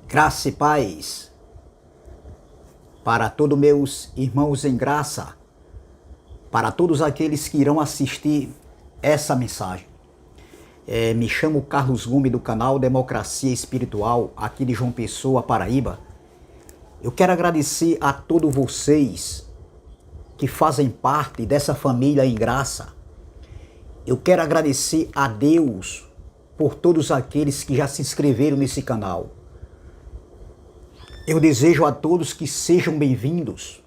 Graça e paz para todos meus irmãos em graça, para todos aqueles que irão assistir essa mensagem. Me chamo Carlos Gomes do canal Democracia Espiritual, aqui de João Pessoa, Paraíba. Eu quero agradecer a todos vocês que fazem parte dessa família em graça. Eu quero agradecer a Deus por todos aqueles que já se inscreveram nesse canal. Eu desejo a todos que sejam bem-vindos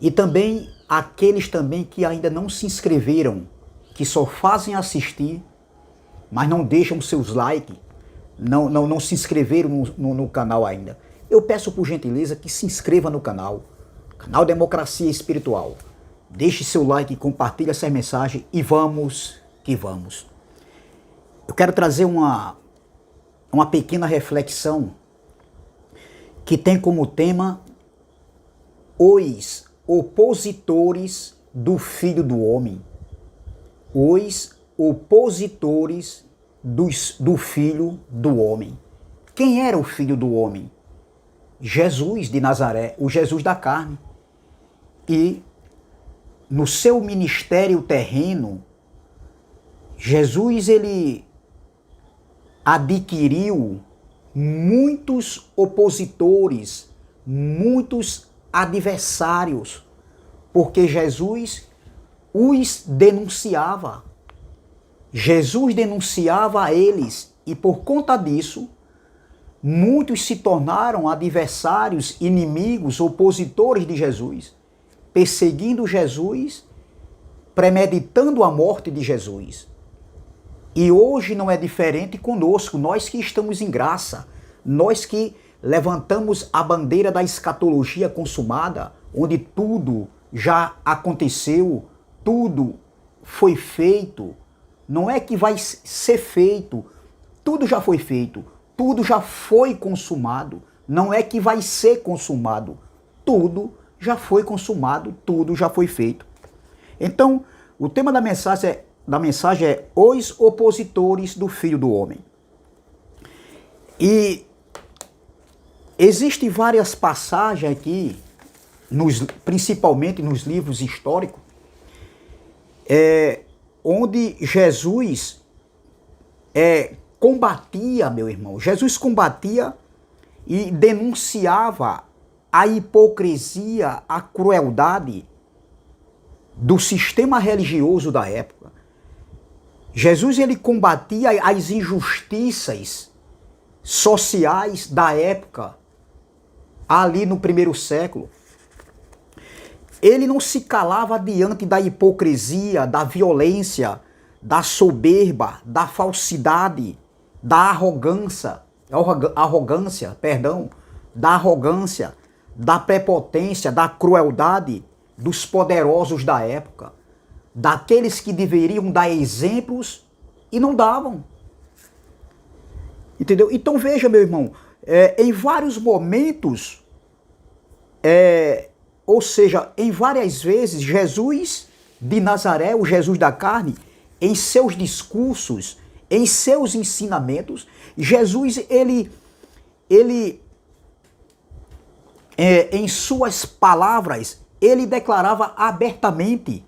e também aqueles também que ainda não se inscreveram, que só fazem assistir, mas não deixam seus likes, não se inscreveram no canal ainda. Eu peço por gentileza que se inscreva no canal Democracia Espiritual. Deixe seu like, compartilhe essa mensagem e vamos que vamos. Eu quero trazer uma pequena reflexão que tem como tema os opositores do Filho do Homem. Os opositores do Filho do Homem. Quem era o Filho do Homem? Jesus de Nazaré, o Jesus da carne. E no seu ministério terreno, Jesus ele adquiriu muitos opositores, muitos adversários, porque Jesus os denunciava. Jesus denunciava a eles e por conta disso, muitos se tornaram adversários, inimigos, opositores de Jesus, perseguindo Jesus, premeditando a morte de Jesus. E hoje não é diferente conosco, nós que estamos em graça, nós que levantamos a bandeira da escatologia consumada, onde tudo já aconteceu, tudo foi feito. Não é que vai ser feito, tudo já foi feito, tudo já foi consumado. Não é que vai ser consumado, tudo já foi consumado, tudo já foi feito. Então, o tema da mensagem é os opositores do Filho do Homem. E existem várias passagens aqui, principalmente nos livros históricos, onde Jesus combatia, meu irmão, Jesus combatia e denunciava a hipocrisia, a crueldade do sistema religioso da época. Jesus ele combatia as injustiças sociais da época, ali no primeiro século. Ele não se calava diante da hipocrisia, da violência, da soberba, da falsidade, da arrogância, da prepotência, da crueldade dos poderosos da época, daqueles que deveriam dar exemplos e não davam. Entendeu? Então veja, meu irmão, em vários momentos, ou seja, em várias vezes, Jesus de Nazaré, o Jesus da carne, em seus discursos, em seus ensinamentos, Jesus, ele em suas palavras, ele declarava abertamente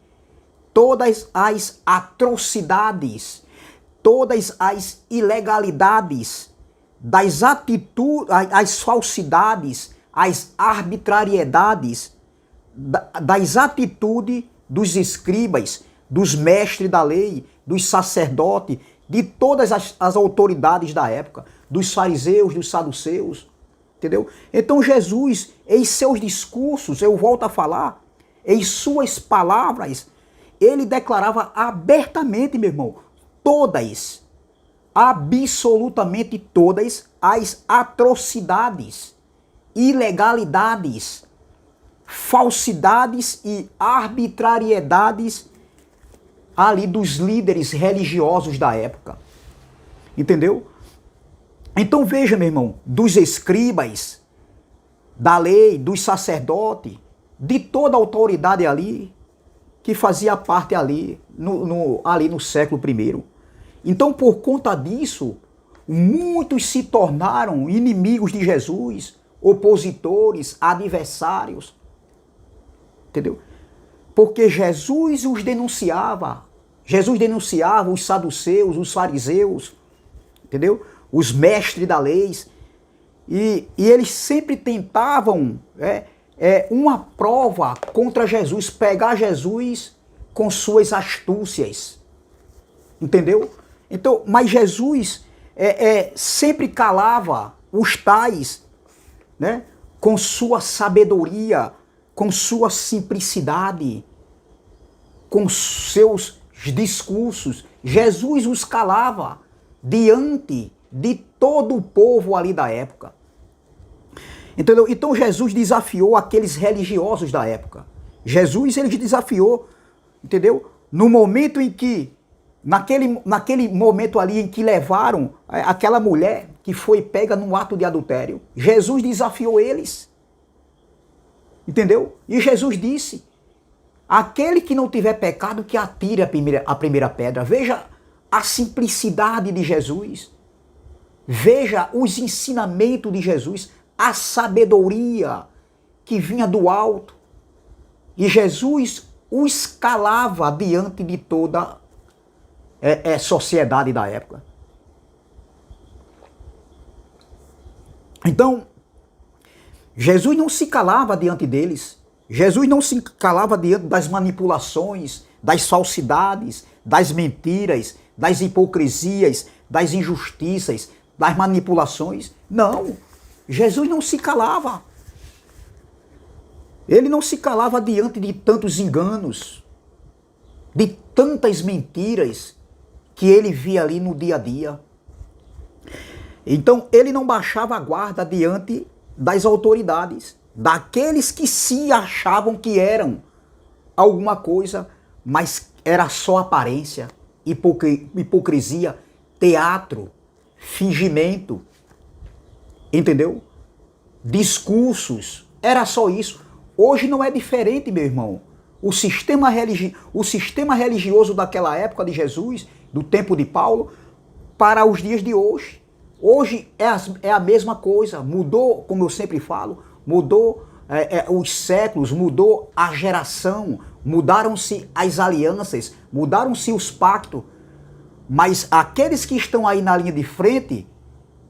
todas as atrocidades, todas as ilegalidades, das atitudes, as falsidades, as arbitrariedades, das atitudes dos escribas, dos mestres da lei, dos sacerdotes, de todas as autoridades da época, dos fariseus, dos saduceus, entendeu? Então Jesus, em seus discursos, eu volto a falar, em suas palavras, ele declarava abertamente, meu irmão, todas, absolutamente todas as atrocidades, ilegalidades, falsidades e arbitrariedades ali dos líderes religiosos da época. Entendeu? Então veja, meu irmão, dos escribas, da lei, dos sacerdotes, de toda a autoridade ali, que fazia parte ali no século I. Então, por conta disso, muitos se tornaram inimigos de Jesus, opositores, adversários. Entendeu? Porque Jesus os denunciava. Jesus denunciava os saduceus, os fariseus, entendeu? Os mestres da lei. E eles sempre tentavam uma prova contra Jesus, pegar Jesus com suas astúcias. Entendeu? Então, mas Jesus sempre calava os tais, né, com sua sabedoria, com sua simplicidade, com seus discursos. Jesus os calava diante de todo o povo ali da época. Entendeu? Então Jesus desafiou aqueles religiosos da época. Jesus, ele desafiou, entendeu? No momento em que, naquele momento ali em que levaram aquela mulher que foi pega num ato de adultério, Jesus desafiou eles. Entendeu? E Jesus disse, aquele que não tiver pecado, que atire a primeira pedra. Veja a simplicidade de Jesus. Veja os ensinamentos de Jesus, a sabedoria que vinha do alto. E Jesus os calava diante de toda a sociedade da época. Então, Jesus não se calava diante deles. Jesus não se calava diante das manipulações, das falsidades, das mentiras, das hipocrisias, das injustiças, das manipulações. Não, Jesus não se calava. Ele não se calava diante de tantos enganos, de tantas mentiras que ele via ali no dia a dia. Então, ele não baixava a guarda diante das autoridades, daqueles que se achavam que eram alguma coisa, mas era só aparência, hipocrisia, teatro, fingimento, entendeu? Discursos, era só isso. Hoje não é diferente, meu irmão. O sistema religioso daquela época de Jesus, do tempo de Paulo, para os dias de hoje. Hoje é a mesma coisa, mudou, como eu sempre falo, mudou os séculos, mudou a geração, mudaram-se as alianças, mudaram-se os pactos, mas aqueles que estão aí na linha de frente,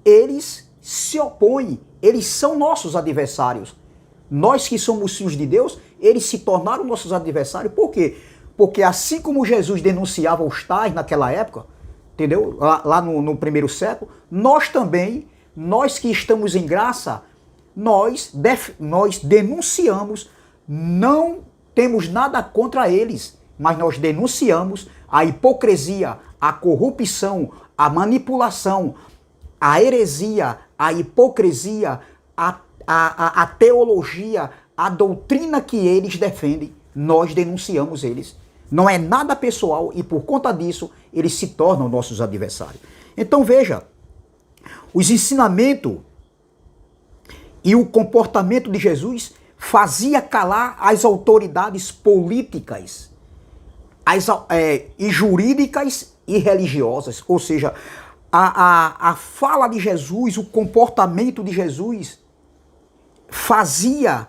eles se opõem, eles são nossos adversários. Nós que somos filhos de Deus, eles se tornaram nossos adversários. Por quê? Porque assim como Jesus denunciava os tais naquela época, entendeu? Lá no primeiro século, nós também, nós que estamos em graça, nós denunciamos, não temos nada contra eles, mas nós denunciamos a hipocrisia, a corrupção, a manipulação, a heresia, a hipocrisia, a teologia, a doutrina que eles defendem. Nós denunciamos eles. Não é nada pessoal e por conta disso eles se tornam nossos adversários. Então veja, os ensinamentos e o comportamento de Jesus fazia calar as autoridades políticas e jurídicas e religiosas. Ou seja, a fala de Jesus, o comportamento de Jesus fazia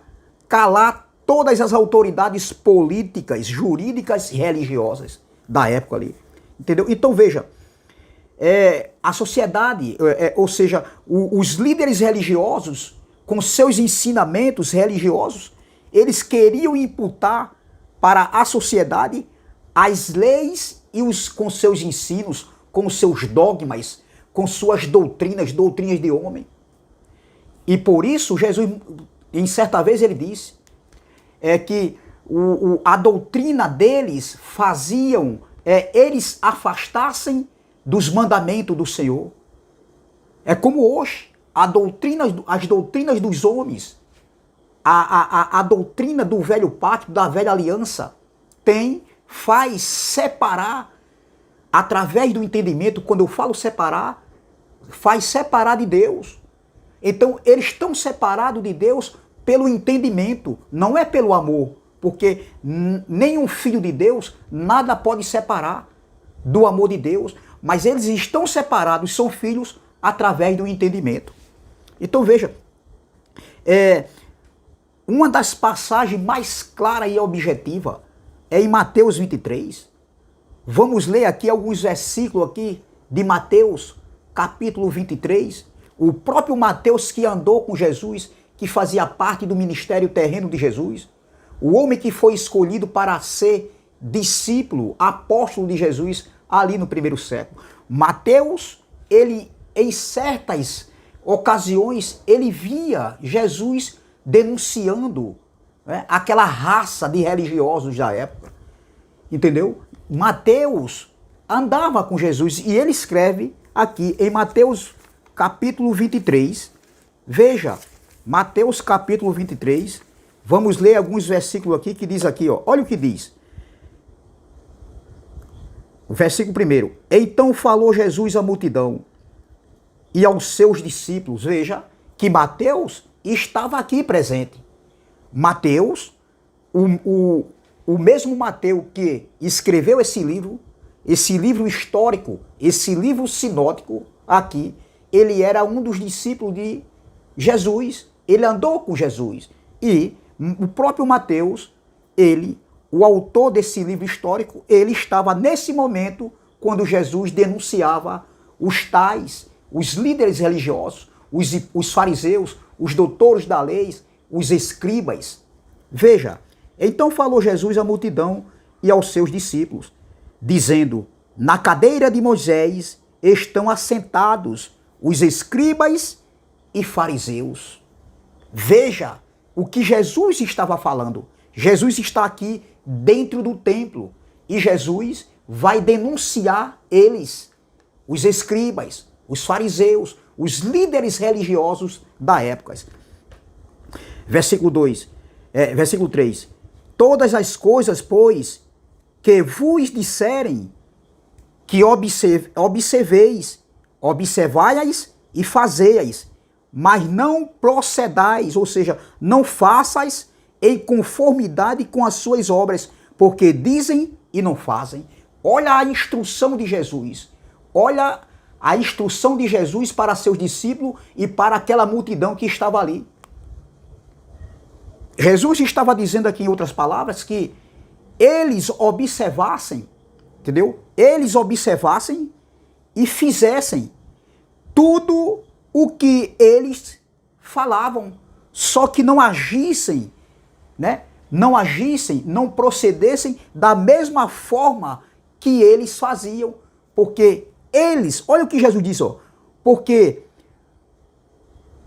calar todas as autoridades políticas, jurídicas e religiosas da época ali. Entendeu? Então veja, a sociedade, ou seja, os líderes religiosos, com seus ensinamentos religiosos, eles queriam imputar para a sociedade as leis e com seus ensinos, com seus dogmas, com suas doutrinas de homem. E por isso Jesus, em certa vez, ele disse que a doutrina deles faziam eles afastassem dos mandamentos do Senhor. É como hoje, as doutrinas dos homens, a doutrina do velho pacto, da velha aliança, faz separar, através do entendimento. Quando eu falo separar, faz separar de Deus. Então, eles estão separados de Deus pelo entendimento, não é pelo amor, porque nenhum filho de Deus, nada pode separar do amor de Deus, mas eles estão separados, são filhos através do entendimento. Então veja, uma das passagens mais claras e objetivas é em Mateus 23. Vamos ler aqui alguns versículos aqui de Mateus, capítulo 23. O próprio Mateus que andou com Jesus, que fazia parte do ministério terreno de Jesus, o homem que foi escolhido para ser discípulo, apóstolo de Jesus ali no primeiro século. Mateus, ele em certas ocasiões, ele via Jesus denunciando, né, aquela raça de religiosos da época. Entendeu? Mateus andava com Jesus e ele escreve aqui em Mateus capítulo 23. Veja, Mateus capítulo 23. Vamos ler alguns versículos aqui que diz aqui, ó. Olha o que diz. O versículo 1. Então falou Jesus à multidão e aos seus discípulos. Veja que Mateus estava aqui presente. Mateus, o mesmo Mateus que escreveu esse livro histórico, esse livro sinótico aqui, ele era um dos discípulos de Jesus, ele andou com Jesus. E o próprio Mateus, o autor desse livro histórico, ele estava nesse momento quando Jesus denunciava os líderes religiosos, os fariseus, os doutores da lei, os escribas. Veja, então falou Jesus à multidão e aos seus discípulos, dizendo: na cadeira de Moisés estão assentados os escribas e fariseus. Veja o que Jesus estava falando. Jesus está aqui dentro do templo e Jesus vai denunciar eles, os escribas, os fariseus, os líderes religiosos da época. Versículo 3. Todas as coisas, pois, que vos disserem, que observai-as e fazei-as, mas não procedais, ou seja, não façais em conformidade com as suas obras, porque dizem e não fazem. Olha a instrução de Jesus. Olha a instrução de Jesus para seus discípulos e para aquela multidão que estava ali. Jesus estava dizendo aqui, em outras palavras, que eles observassem, entendeu? Eles observassem e fizessem tudo o que eles falavam, só que não agissem, né? Não agissem, não procedessem da mesma forma que eles faziam, porque eles, olha o que Jesus disse, ó, porque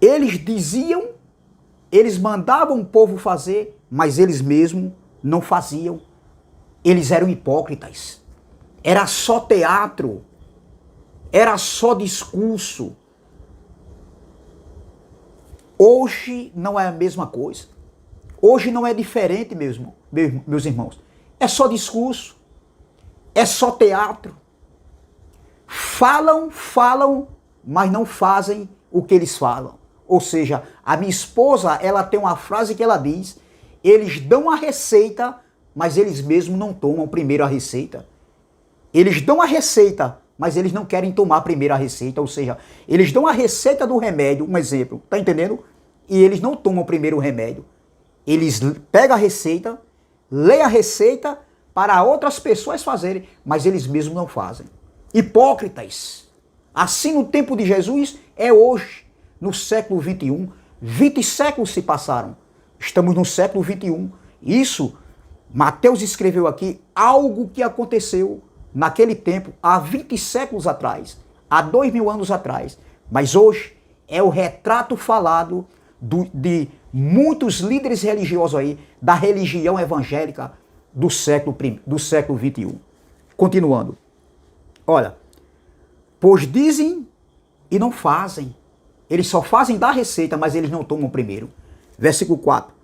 eles diziam, eles mandavam o povo fazer, mas eles mesmos não faziam. Eles eram hipócritas. Era só teatro. Era só discurso. Hoje não é a mesma coisa. Hoje não é diferente mesmo, meus irmãos. É só discurso. É só teatro. Falam, mas não fazem o que eles falam. Ou seja, a minha esposa, ela tem uma frase que ela diz: eles dão a receita, mas eles mesmos não tomam primeiro a receita. Eles dão a receita, mas eles não querem tomar primeiro a receita. Ou seja, eles dão a receita do remédio, um exemplo, tá entendendo? E eles não tomam primeiro o remédio. Eles pegam a receita, leem a receita para outras pessoas fazerem, mas eles mesmos não fazem. Hipócritas. Assim no tempo de Jesus é hoje. No século 21, 20 séculos se passaram. Estamos no século 21. Isso, Mateus escreveu aqui algo que aconteceu naquele tempo, há 20 séculos atrás, há 2000 anos atrás. Mas hoje é o retrato falado de muitos líderes religiosos aí, da religião evangélica do século 21. Continuando. Olha, pois dizem e não fazem. Eles só fazem da receita, mas eles não tomam primeiro. Versículo 4.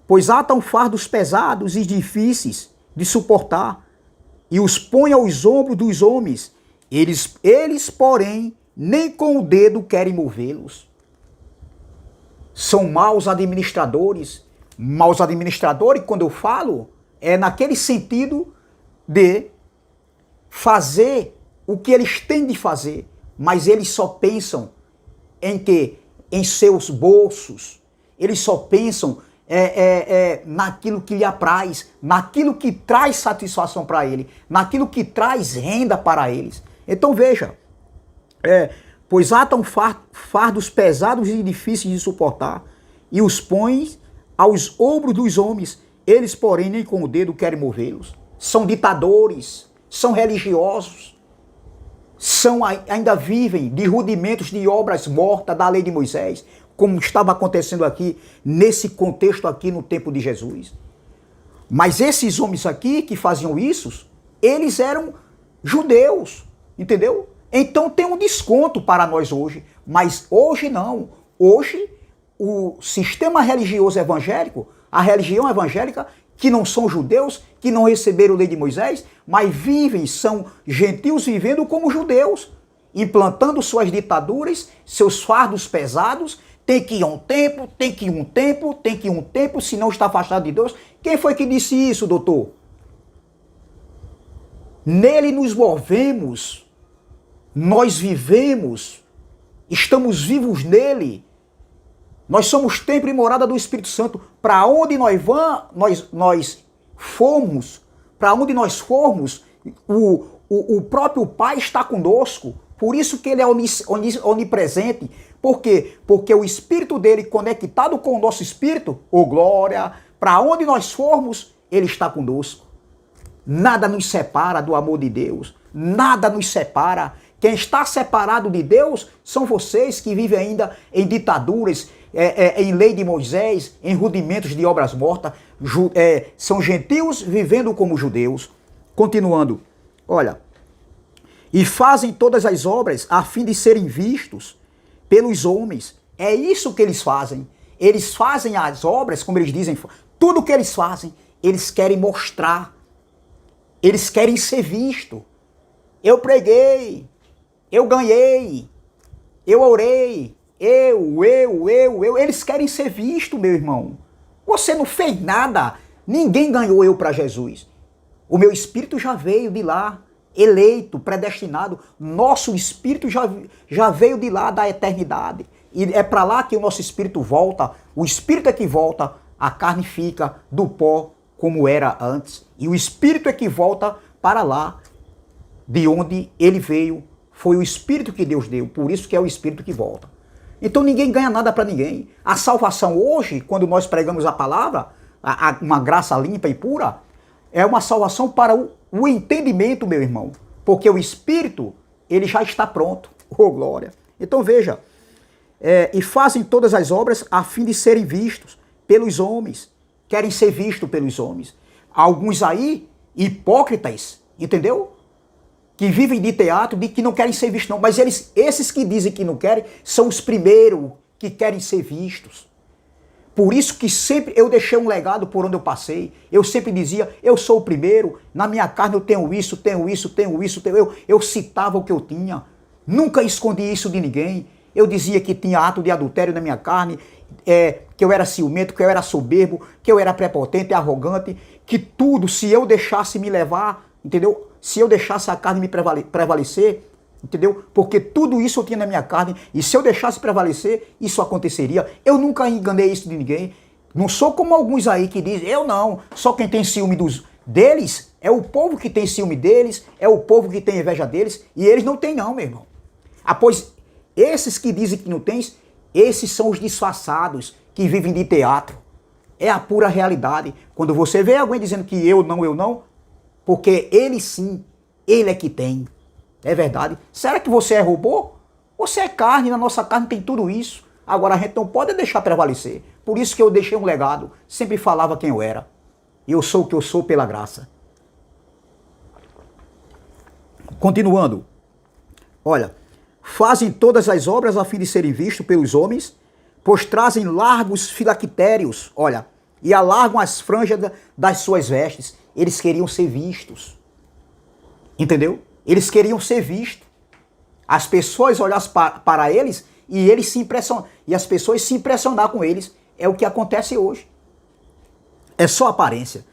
Pois atam fardos pesados e difíceis de suportar, e os põem aos ombros dos homens. Eles, porém, nem com o dedo querem movê-los. São maus administradores. Maus administradores, quando eu falo, é naquele sentido de fazer o que eles têm de fazer, mas eles só pensam em quê? Em seus bolsos. Eles só pensam naquilo que lhe apraz, naquilo que traz satisfação para ele, naquilo que traz renda para eles. Então veja, pois atam fardos pesados e difíceis de suportar, e os põem aos ombros dos homens, eles, porém, nem com o dedo querem movê-los. São ditadores, são religiosos, ainda vivem de rudimentos de obras mortas da lei de Moisés, como estava acontecendo aqui, nesse contexto aqui no tempo de Jesus. Mas esses homens aqui que faziam isso, eles eram judeus, entendeu? Então tem um desconto para nós hoje, mas hoje não. Hoje o sistema religioso evangélico, a religião evangélica, que não são judeus, que não receberam a lei de Moisés, mas vivem, são gentios vivendo como judeus, implantando suas ditaduras, seus fardos pesados. Tem que ir um tempo, tem que ir um tempo, tem que ir um tempo, senão está afastado de Deus. Quem foi que disse isso, doutor? Nele nos movemos, nós vivemos, estamos vivos nele. Nós somos templo e morada do Espírito Santo. Para onde nós formos, para onde nós formos, o próprio Pai está conosco. Por isso que ele é onipresente. Por quê? Porque o Espírito dele, conectado com o nosso Espírito, glória, para onde nós formos, ele está conosco. Nada nos separa do amor de Deus. Nada nos separa. Quem está separado de Deus são vocês que vivem ainda em ditaduras, em lei de Moisés, em rudimentos de obras mortas. São gentios vivendo como judeus. Continuando. Olha. E fazem todas as obras a fim de serem vistos pelos homens. É isso que eles fazem. Eles fazem as obras, como eles dizem, tudo que eles fazem, eles querem mostrar. Eles querem ser vistos. Eu preguei, eu ganhei, eu orei, Eles querem ser vistos, meu irmão. Você não fez nada. Ninguém ganhou eu para Jesus. O meu espírito já veio de lá. Eleito, predestinado, nosso espírito já veio de lá da eternidade. E é para lá que o nosso espírito volta. O espírito é que volta, a carne fica do pó como era antes. E o espírito é que volta para lá, de onde ele veio. Foi o espírito que Deus deu, por isso que é o espírito que volta. Então ninguém ganha nada para ninguém. A salvação hoje, quando nós pregamos a palavra, uma graça limpa e pura, é uma salvação para o entendimento, meu irmão. Porque o Espírito, ele já está pronto. Glória. Então veja. E fazem todas as obras a fim de serem vistos pelos homens. Querem ser vistos pelos homens. Alguns aí, hipócritas, entendeu? Que vivem de teatro, de que não querem ser vistos não. Mas esses que dizem que não querem, são os primeiros que querem ser vistos. Por isso que sempre eu deixei um legado por onde eu passei. Eu sempre dizia, eu sou o primeiro, na minha carne eu tenho isso, tenho isso, tenho isso. Eu citava o que eu tinha. Nunca escondi isso de ninguém. Eu dizia que tinha ato de adultério na minha carne, que eu era ciumento, que eu era soberbo, que eu era prepotente, arrogante, que tudo, se eu deixasse me levar, entendeu? Se eu deixasse a carne me prevalecer, entendeu? Porque tudo isso eu tinha na minha carne e se eu deixasse prevalecer, isso aconteceria. Eu nunca enganei isso de ninguém. Não sou como alguns aí que dizem, eu não. Só quem tem ciúme deles é o povo que tem ciúme deles, é o povo que tem inveja deles e eles não têm não, meu irmão. Pois esses que dizem que não têm, esses são os disfarçados que vivem de teatro. É a pura realidade. Quando você vê alguém dizendo que eu não, porque ele sim, ele é que tem. É verdade. Será que você é robô? Você é carne, na nossa carne tem tudo isso. Agora a gente não pode deixar prevalecer. Por isso que eu deixei um legado. Sempre falava quem eu era. Eu sou o que eu sou pela graça. Continuando. Olha. Fazem todas as obras a fim de serem vistos pelos homens, pois trazem largos filactérios, olha, e alargam as franjas das suas vestes. Eles queriam ser vistos. Entendeu? Eles queriam ser vistos. As pessoas olhassem para eles e eles se impressionam. E as pessoas se impressionar com eles. É o que acontece hoje. É só aparência.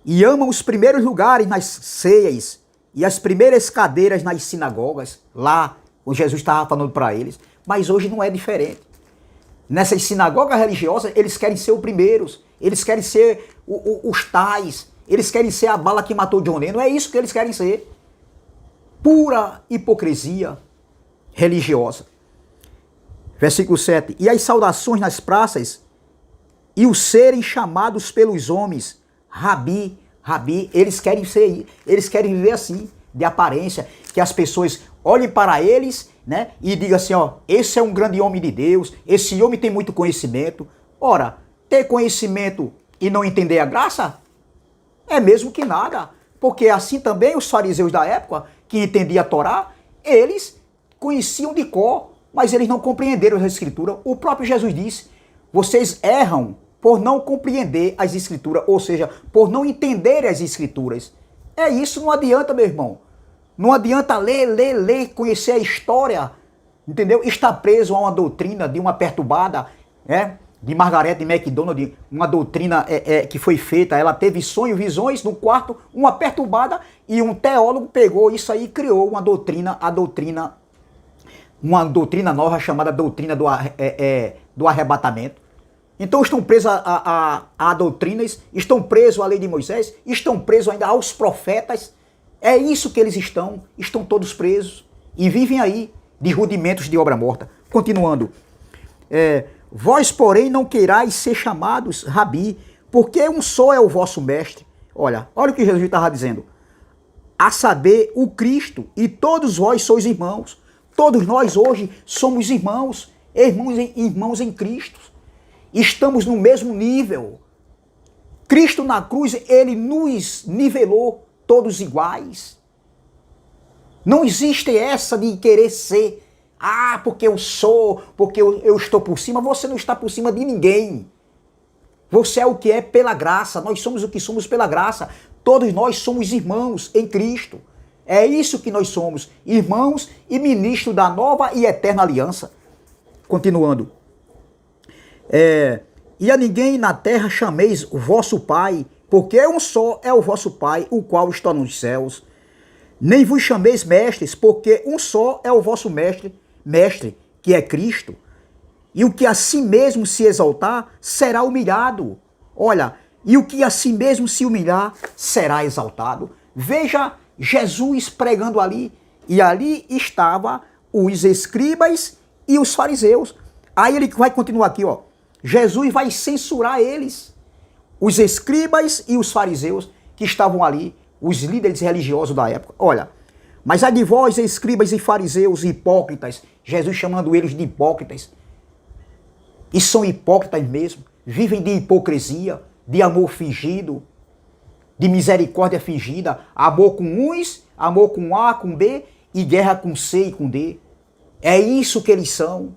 E amam os primeiros lugares nas ceias e as primeiras cadeiras nas sinagogas. Lá, O Jesus estava falando para eles, mas hoje não é diferente. Nessas sinagogas religiosas, eles querem ser os primeiros, eles querem ser os tais, eles querem ser a bala que matou John Lennon, é isso que eles querem ser. Pura hipocrisia religiosa. Versículo 7. E as saudações nas praças, e os serem chamados pelos homens, Rabi, Rabi, eles querem viver assim, de aparência, que as pessoas olhem para eles, né, e digam assim, ó, esse é um grande homem de Deus, esse homem tem muito conhecimento. Ora, ter conhecimento e não entender a graça é mesmo que nada, porque assim também os fariseus da época, que entendiam a Torá, eles conheciam de cor, mas eles não compreenderam as escrituras. O próprio Jesus disse, vocês erram por não compreender as escrituras, ou seja, por não entender as escrituras. É isso, não adianta, meu irmão. Não adianta ler, conhecer a história, entendeu? Está preso a uma doutrina de uma perturbada, de Margaret MacDonald, uma doutrina que foi feita, ela teve sonhos, visões no quarto, uma perturbada, e um teólogo pegou isso aí e criou uma doutrina nova chamada doutrina do arrebatamento. Então estão presos a doutrinas, estão presos à lei de Moisés, estão presos ainda aos profetas. É isso que eles estão todos presos e vivem aí de rudimentos de obra morta. Continuando, vós porém não queirais ser chamados Rabi, porque um só é o vosso mestre. Olha o que Jesus estava dizendo, a saber, o Cristo, e todos vós sois irmãos. Todos nós hoje somos irmãos em Cristo. Estamos no mesmo nível. Cristo na cruz, ele nos nivelou todos iguais. Não existe essa de querer ser, porque eu sou, porque eu estou por cima. Você não está por cima de ninguém. Você é o que é pela graça. Nós somos o que somos pela graça. Todos nós somos irmãos em Cristo. É isso que nós somos, irmãos e ministros da nova e eterna aliança. Continuando. E a ninguém na terra chameis o vosso Pai, porque um só é o vosso Pai, o qual está nos céus. Nem vos chameis mestres, porque um só é o vosso mestre, que é Cristo. E o que a si mesmo se exaltar, será humilhado. Olha, e o que a si mesmo se humilhar, será exaltado. Veja Jesus pregando ali, e ali estava os escribas e os fariseus. Aí ele vai continuar aqui, ó. Jesus vai censurar eles, os escribas e os fariseus que estavam ali, os líderes religiosos da época. Olha, mas ai de vós, escribas e fariseus hipócritas, Jesus chamando eles de hipócritas, e são hipócritas mesmo, vivem de hipocrisia, de amor fingido, de misericórdia fingida, amor com uns, amor com A, com B, e guerra com C e com D. É isso que eles são.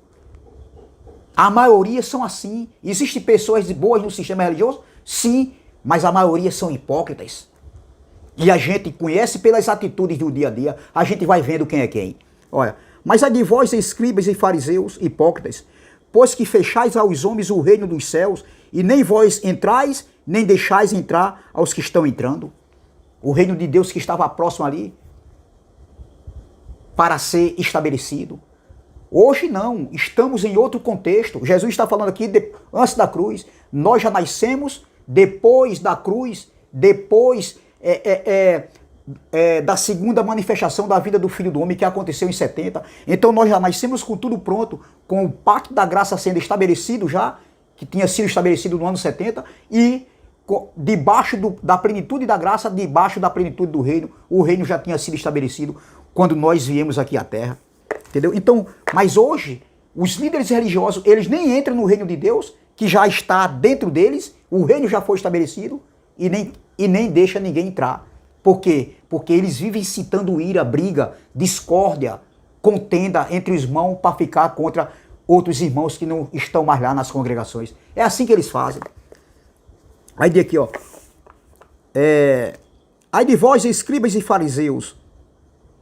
A maioria são assim. Existem pessoas boas no sistema religioso? Sim, mas a maioria são hipócritas. E a gente conhece pelas atitudes do dia a dia, a gente vai vendo quem é quem. Olha, mas ai de vós, escribas e fariseus, hipócritas, pois que fechais aos homens o reino dos céus, e nem vós entrais, nem deixais entrar aos que estão entrando. O reino de Deus que estava próximo ali, para ser estabelecido. Hoje não, estamos em outro contexto. Jesus está falando aqui antes da cruz. Nós já nascemos depois da cruz, depois da segunda manifestação da vida do Filho do Homem, que aconteceu em 70. Então nós já nascemos com tudo pronto, com o pacto da graça sendo estabelecido já, que tinha sido estabelecido no ano 70, e debaixo da plenitude da graça, debaixo da plenitude do reino, o reino já tinha sido estabelecido quando nós viemos aqui à Terra. Entendeu? Então, mas hoje, os líderes religiosos, eles nem entram no reino de Deus, que já está dentro deles, o reino já foi estabelecido, e nem deixa ninguém entrar. Por quê? Porque eles vivem citando ira, briga, discórdia, contenda entre os irmãos para ficar contra outros irmãos que não estão mais lá nas congregações. É assim que eles fazem. Aí de aqui, ó. Ai de vós, escribas e fariseus,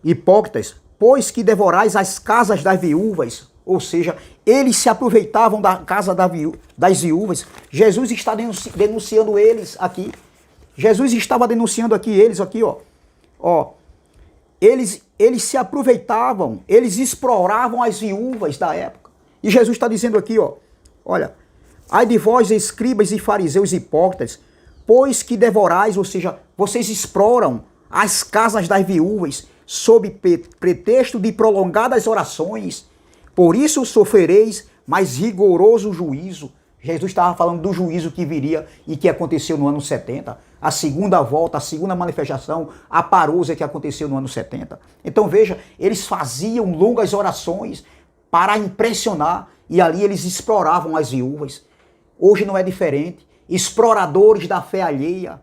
hipócritas, pois que devorais as casas das viúvas, ou seja, eles se aproveitavam da casa das viúvas. Jesus está denunciando eles aqui. Jesus estava denunciando aqui eles aqui, ó. eles se aproveitavam, eles exploravam as viúvas da época. E Jesus está dizendo aqui, ó, olha, ai de vós, escribas e fariseus hipócritas, pois que devorais, ou seja, vocês exploram as casas das viúvas sob pretexto de prolongadas orações. Por isso sofrereis mais rigoroso juízo. Jesus estava falando do juízo que viria e que aconteceu no ano 70. A segunda volta, a segunda manifestação, a parousia que aconteceu no ano 70. Então veja, eles faziam longas orações para impressionar e ali eles exploravam as viúvas. Hoje não é diferente. Exploradores da fé alheia,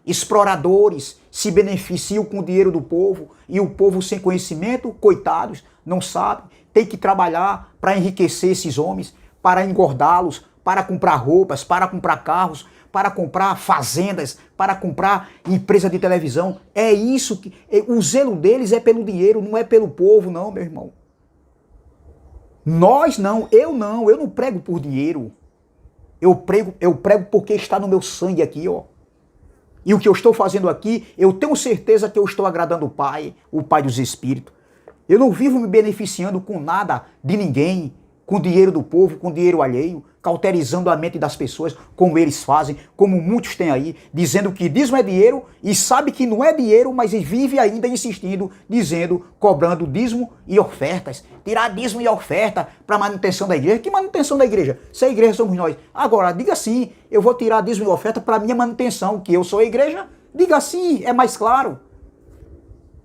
exploradores se beneficiam com o dinheiro do povo e o povo sem conhecimento, coitados, não sabe, tem que trabalhar para enriquecer esses homens, para engordá-los, para comprar roupas, para comprar carros, para comprar fazendas, para comprar empresa de televisão. É isso que o zelo deles é pelo dinheiro, não é pelo povo, não, meu irmão. Nós não, eu não prego por dinheiro. Eu prego porque está no meu sangue aqui, ó. E o que eu estou fazendo aqui, eu tenho certeza que eu estou agradando o Pai dos Espíritos. Eu não vivo me beneficiando com nada de ninguém, com dinheiro do povo, com dinheiro alheio, cauterizando a mente das pessoas, como eles fazem, como muitos têm aí, dizendo que dízimo é dinheiro e sabe que não é dinheiro, mas vive ainda insistindo, dizendo, cobrando dízimo e ofertas. Tirar dízimo e oferta para manutenção da igreja. Que manutenção da igreja? Se a igreja somos nós. Agora, diga assim, eu vou tirar dízimo e oferta para minha manutenção, que eu sou a igreja. Diga assim, é mais claro,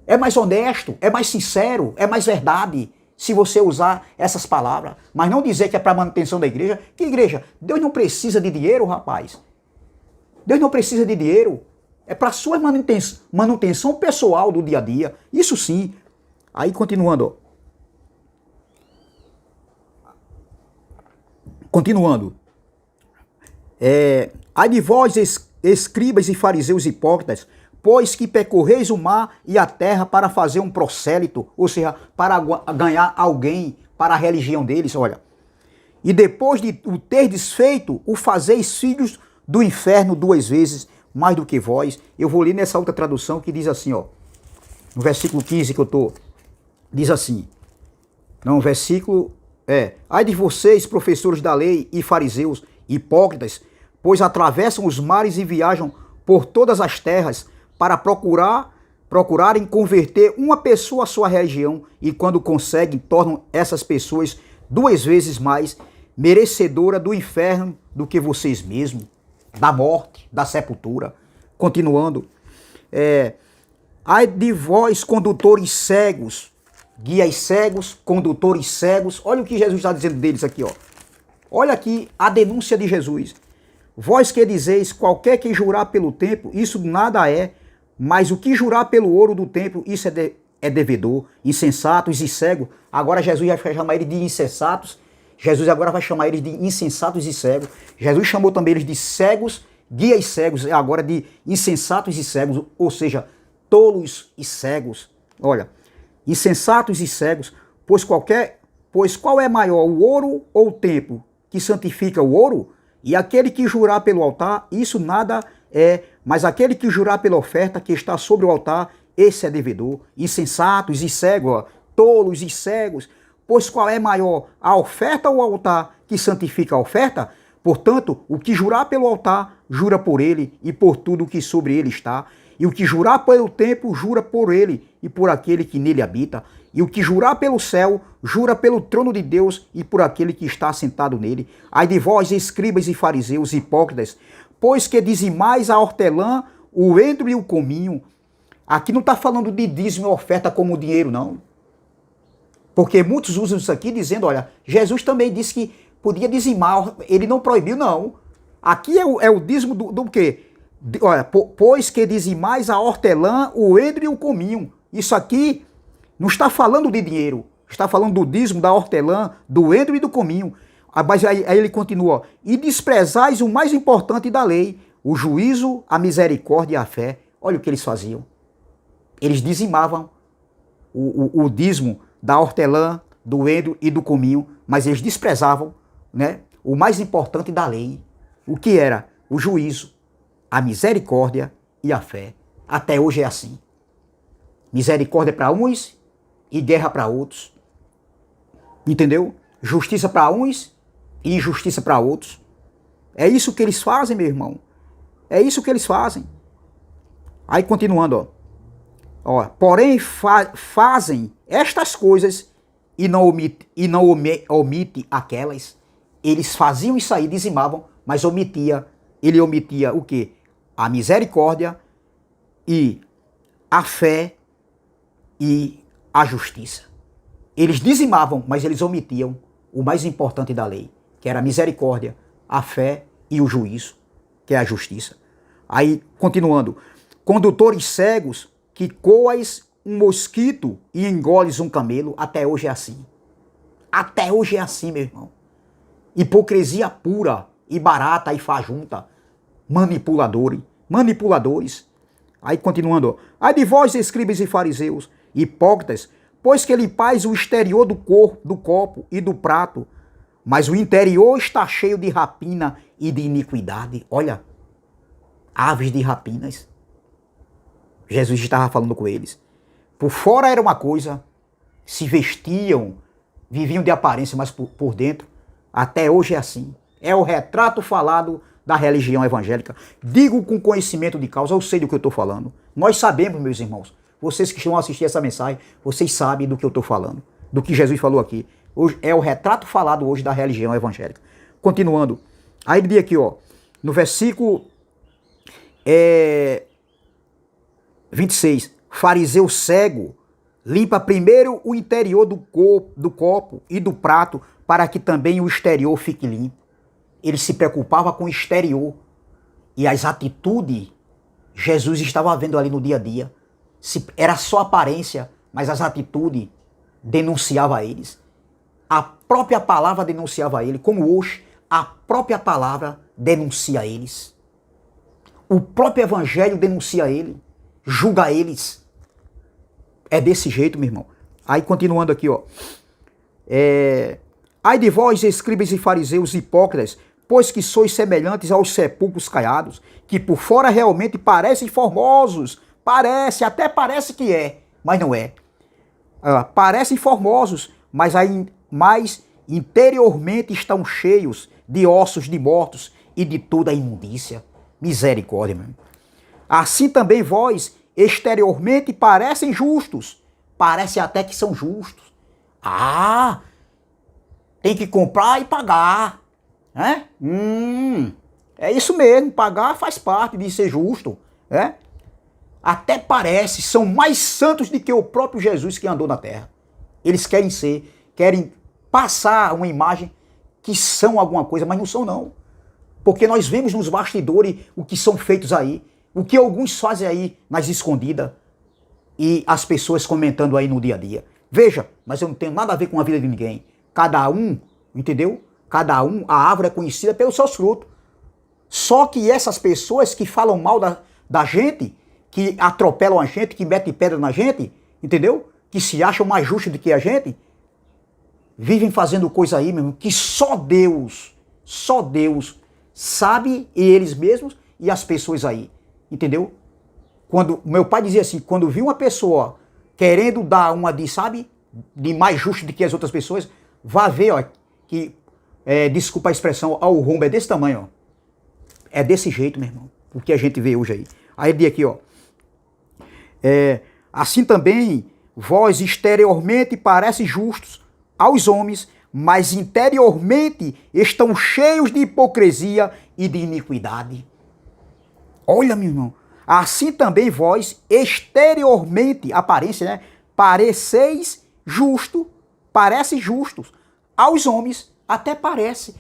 é mais honesto, é mais sincero, é mais verdade. Se você usar essas palavras, mas não dizer que é para manutenção da igreja. Que igreja? Deus não precisa de dinheiro, rapaz. Deus não precisa de dinheiro. É para sua manutenção pessoal do dia a dia. Isso sim. Aí continuando. Continuando. Ai de vós, escribas e fariseus hipócritas, pois que percorreis o mar e a terra para fazer um prosélito, ou seja, para ganhar alguém para a religião deles, olha. E depois de o terdes feito, o fazeis filhos do inferno 2 vezes mais do que vós. Eu vou ler nessa outra tradução que diz assim, ó, no versículo 15 que eu tô, diz assim, não, versículo, ai de vocês, professores da lei e fariseus, hipócritas, pois atravessam os mares e viajam por todas as terras, para procurarem converter uma pessoa à sua religião e quando conseguem, tornam essas pessoas 2 vezes mais merecedora do inferno do que vocês mesmos, da morte, da sepultura. Continuando, ai de vós, condutores cegos, guias cegos, condutores cegos, olha o que Jesus está dizendo deles aqui, ó. Olha aqui a denúncia de Jesus. Vós que dizeis, qualquer que jurar pelo templo, isso nada é, mas o que jurar pelo ouro do templo, isso é devedor, insensatos e cegos. Agora Jesus vai chamar eles de insensatos, Jesus agora vai chamar eles de insensatos e cegos. Jesus chamou também eles de cegos, guias cegos, agora de insensatos e cegos, ou seja, tolos e cegos. Olha, insensatos e cegos, pois qual é maior, o ouro ou o templo que santifica o ouro? E aquele que jurar pelo altar, isso nada é, mas aquele que jurar pela oferta que está sobre o altar, esse é devedor. Insensatos e cegos, ó, tolos e cegos, pois qual é maior, a oferta ou o altar que santifica a oferta? Portanto, o que jurar pelo altar, jura por ele e por tudo que sobre ele está. E o que jurar pelo templo, jura por ele e por aquele que nele habita. E o que jurar pelo céu, jura pelo trono de Deus e por aquele que está sentado nele. Ai de vós, escribas e fariseus, hipócritas, pois que dizimais a hortelã, o endro e o cominho. Aqui não está falando de dízimo e oferta como dinheiro, não. Porque muitos usam isso aqui dizendo, olha, Jesus também disse que podia dizimar, ele não proibiu, não. Aqui é o dízimo do quê? Olha, pois que dizimais a hortelã, o endro e o cominho. Isso aqui não está falando de dinheiro, está falando do dízimo, da hortelã, do endro e do cominho. Mas aí ele continua, ó, e desprezais o mais importante da lei, o juízo, a misericórdia e a fé. Olha o que eles faziam. Eles dizimavam o dízimo da hortelã, do endro e do cominho, mas eles desprezavam, né, o mais importante da lei. O que era? O juízo, a misericórdia e a fé. Até hoje é assim. Misericórdia para uns e guerra para outros. Entendeu? Justiça para uns e injustiça para outros. É isso que eles fazem, meu irmão. É isso que eles fazem. Aí continuando, ó. Porém fazem estas coisas e não omite aquelas. Eles faziam isso aí, dizimavam, mas ele omitia o quê? A misericórdia e a fé e a justiça. Eles dizimavam, mas eles omitiam o mais importante da lei, que era a misericórdia, a fé e o juízo, que é a justiça. Aí, continuando. Condutores cegos que coas um mosquito e engoles um camelo, até hoje é assim. Até hoje é assim, meu irmão. Hipocrisia pura e barata e fajunta. Manipuladores. Aí continuando. Ai de vós, escribas e fariseus, hipócritas, pois que limpais o exterior do copo e do prato, mas o interior está cheio de rapina e de iniquidade. Olha, aves de rapinas. Jesus estava falando com eles. Por fora era uma coisa, se vestiam, viviam de aparência, mas por dentro, até hoje é assim. É o retrato falado da religião evangélica. Digo com conhecimento de causa, eu sei do que eu estou falando. Nós sabemos, meus irmãos. Vocês que estão assistindo essa mensagem, vocês sabem do que eu estou falando. Do que Jesus falou aqui. Hoje, é o retrato falado hoje da religião evangélica. Continuando. Aí ele diz aqui, ó. No versículo 26. Fariseu cego, limpa primeiro o interior do copo e do prato, para que também o exterior fique limpo. Ele se preocupava com o exterior. E as atitudes, Jesus estava vendo ali no dia a dia. Era só aparência, mas as atitudes denunciavam a eles. A própria palavra denunciava a ele, como hoje a própria palavra denuncia a eles. O próprio evangelho denuncia a ele, julga eles. É desse jeito, meu irmão. Aí continuando aqui, ó. Ai de vós, escribas e fariseus hipócritas, pois que sois semelhantes aos sepulcros caiados, que por fora realmente parecem formosos. Até parece que é, mas não é. Parecem formosos, mas interiormente estão cheios de ossos de mortos e de toda a imundícia. Misericórdia, meu irmão. Assim também vós, exteriormente, parecem justos. Parece até que são justos. Tem que comprar e pagar. Né? É isso mesmo, pagar faz parte de ser justo. Né? Até parece, são mais santos do que o próprio Jesus que andou na terra. Eles querem passar uma imagem que são alguma coisa, mas não são não. Porque nós vemos nos bastidores o que são feitos aí, o que alguns fazem aí nas escondidas e as pessoas comentando aí no dia a dia. Veja, mas eu não tenho nada a ver com a vida de ninguém. Cada um, entendeu? Cada um, a árvore é conhecida pelos seus frutos. Só que essas pessoas que falam mal da gente, que atropelam a gente, que metem pedra na gente, entendeu? Que se acham mais justos do que a gente, vivem fazendo coisa aí, meu irmão, que só Deus sabe, e eles mesmos e as pessoas aí, entendeu? Quando meu pai dizia assim, quando viu uma pessoa querendo dar uma de mais justo do que as outras pessoas, vá ver, ó, que, desculpa a expressão, o rombo é desse tamanho, ó. É desse jeito, meu irmão, o que a gente vê hoje aí. Aí ele diz aqui, ó, assim também vós exteriormente parecem justos aos homens, mas interiormente estão cheios de hipocrisia e de iniquidade. Olha, meu irmão, assim também vós exteriormente, aparência, né? Pareceis justos aos homens, até parece,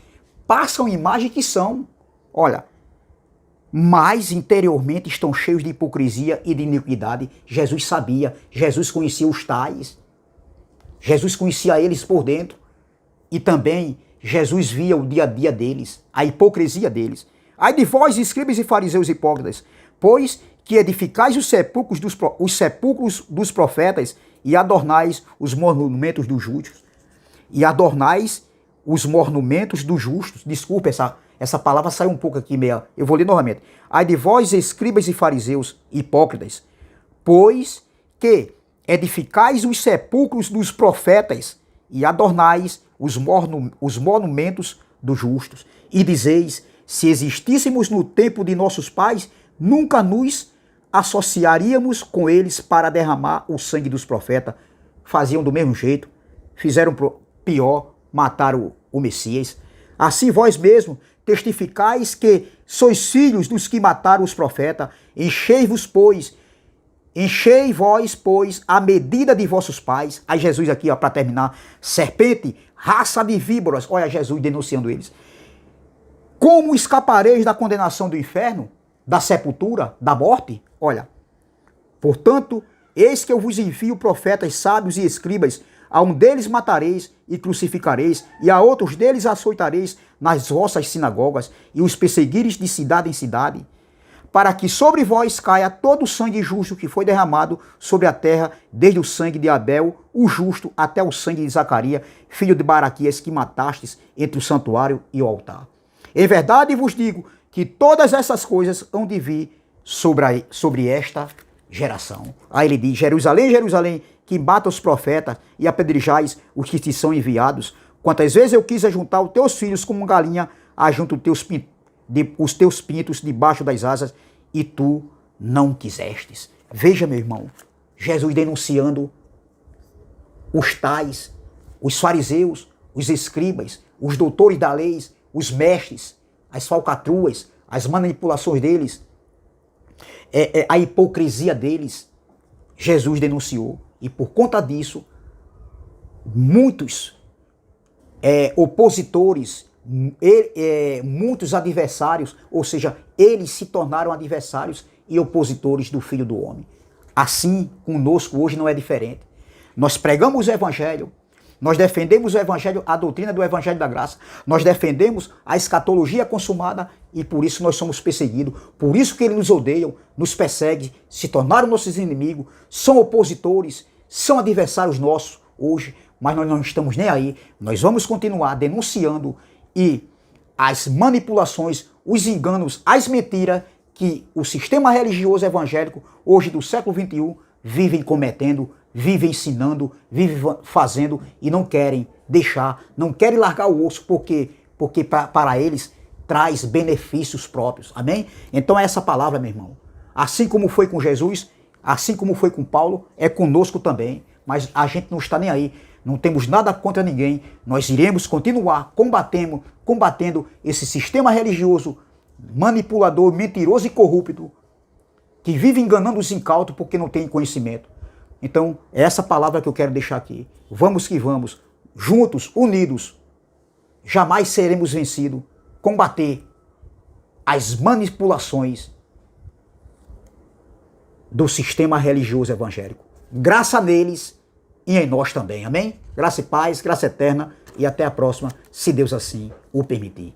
passam imagem que são. Olha, mas interiormente estão cheios de hipocrisia e de iniquidade. Jesus sabia, Jesus conhecia os tais, Jesus conhecia eles por dentro, e também Jesus via o dia a dia deles, a hipocrisia deles. Ai de vós, escribas e fariseus hipócritas, pois que edificais os sepulcros dos profetas e adornais os monumentos dos justos. E adornais os monumentos dos justos. Desculpa, essa palavra saiu um pouco aqui meia. Eu vou ler novamente. Ai de vós, escribas e fariseus hipócritas, pois que edificais os sepulcros dos profetas e adornais os monumentos dos justos. E dizeis, se existíssemos no tempo de nossos pais, nunca nos associaríamos com eles para derramar o sangue dos profetas. Faziam do mesmo jeito, fizeram pior, mataram o Messias. Assim vós mesmo testificais que sois filhos dos que mataram os profetas. Enchei vós, pois, a medida de vossos pais. Aí Jesus aqui, ó, para terminar, serpente, raça de víboras. Olha Jesus denunciando eles. Como escapareis da condenação do inferno, da sepultura, da morte? Olha, portanto, eis que eu vos envio profetas, sábios e escribas. A um deles matareis e crucificareis, e a outros deles açoitareis nas vossas sinagogas, e os perseguireis de cidade em cidade, para que sobre vós caia todo o sangue justo que foi derramado sobre a terra, desde o sangue de Abel, o justo, até o sangue de Zacarias, filho de Baraquias, que matastes entre o santuário e o altar. Em verdade vos digo que todas essas coisas hão de vir sobre esta geração. Aí ele diz, Jerusalém, Jerusalém, que mata os profetas e apedrejais os que te são enviados. Quantas vezes eu quis ajuntar os teus filhos como galinha ajunta os teus pintos debaixo das asas, e tu não quisestes. Veja, meu irmão, Jesus denunciando os tais, os fariseus, os escribas, os doutores da lei, os mestres, as falcatruas, as manipulações deles, a hipocrisia deles. Jesus denunciou. E por conta disso, muitos opositores, muitos adversários, ou seja, eles se tornaram adversários e opositores do Filho do Homem. Assim, conosco hoje não é diferente. Nós pregamos o Evangelho, nós defendemos o Evangelho, a doutrina do Evangelho da Graça, nós defendemos a escatologia consumada e por isso nós somos perseguidos, por isso que eles nos odeiam, nos perseguem, se tornaram nossos inimigos, são opositores, são adversários nossos hoje, mas nós não estamos nem aí. Nós vamos continuar denunciando e as manipulações, os enganos, as mentiras que o sistema religioso evangélico hoje do século XXI vivem cometendo, vivem ensinando, vivem fazendo e não querem deixar, não querem largar o osso porque para eles traz benefícios próprios. Amém? Então é essa palavra, meu irmão. Assim como foi com Jesus, assim como foi com Paulo, é conosco também, mas a gente não está nem aí, não temos nada contra ninguém, nós iremos continuar combatendo esse sistema religioso manipulador, mentiroso e corrupto, que vive enganando os incautos porque não tem conhecimento. Então, é essa palavra que eu quero deixar aqui. Vamos que vamos, juntos, unidos, jamais seremos vencidos, combater as manipulações do sistema religioso evangélico. Graça neles e em nós também, amém? Graça e paz, graça eterna e até a próxima, se Deus assim o permitir.